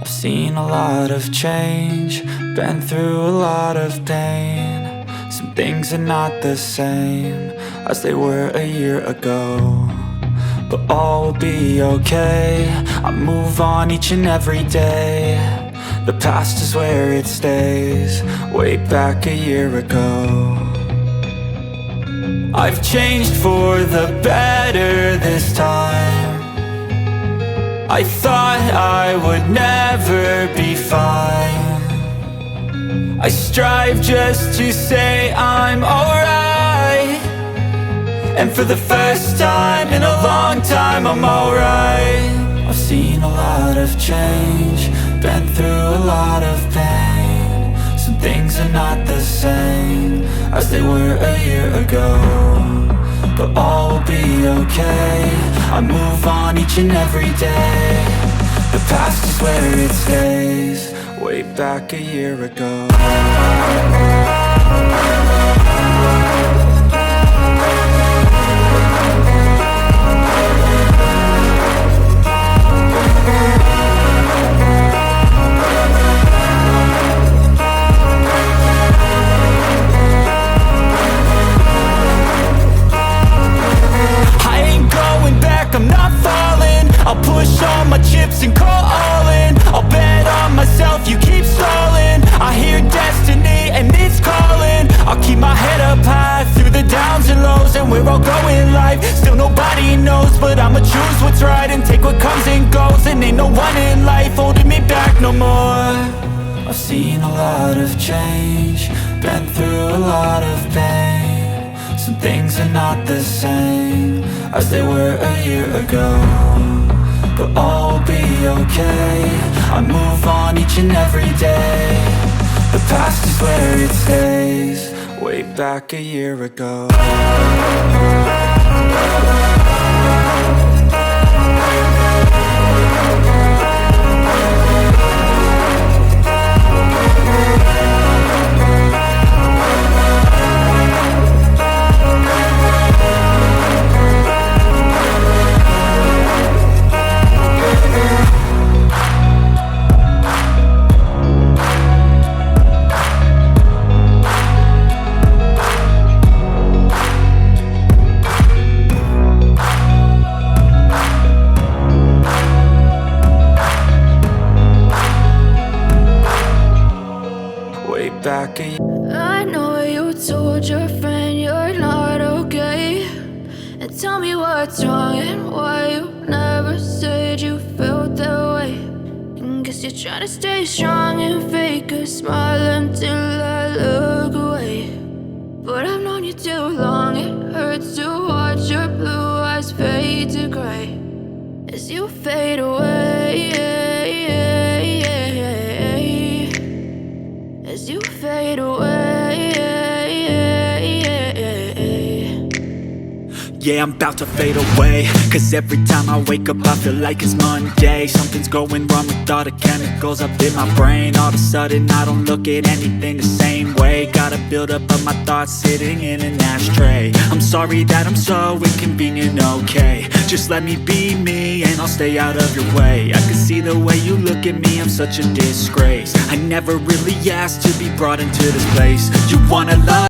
Seen a lot of change, been through a lot of pain. Some things are not the same as they were a year ago, but all will be okay. I move on each and every day. The past is where it stays, way back a year ago. I've changed for the better this time. I thought I would never be fine. I strive just to say I'm alright, and for the first time in a long time I'm alright. I've seen a lot of change, been through a lot of pain. Some things are not the same as they were a year ago, but all will be okay. I move on each and every day. The past is where it stays, way back a year ago. I'm not falling, I'll push all my chips and call all in. I'll bet on myself, you keep stalling. I hear destiny and it's calling. I'll keep my head up high through the downs and lows, and we're all going life. Still nobody knows, but I'ma choose what's right and take what comes and goes. And ain't no one in life holding me back no more. I've seen a lot of change, been through a lot of pain. Some things are not the same as they were a year ago, but all will be okay. I move on each and every day. The past is where it stays, way back a year ago. Back a I know you told your friend you're not okay, and tell me what's wrong and why you never said you felt that way. And guess you're trying to stay strong and fake a smile until I look away. But I've known you too long, it hurts to watch your blue eyes fade to gray as you fade away, as you fade away. Yeah, I'm about to fade away, cause every time I wake up I feel like it's Monday. Something's going wrong with all the chemicals up in my brain. All of a sudden I don't look at anything the same way. Got a build up of my thoughts sitting in an ashtray. I'm sorry that I'm so inconvenient, okay. Just let me be me and I'll stay out of your way. I can see the way you look at me, I'm such a disgrace. I never really asked to be brought into this place. You wanna love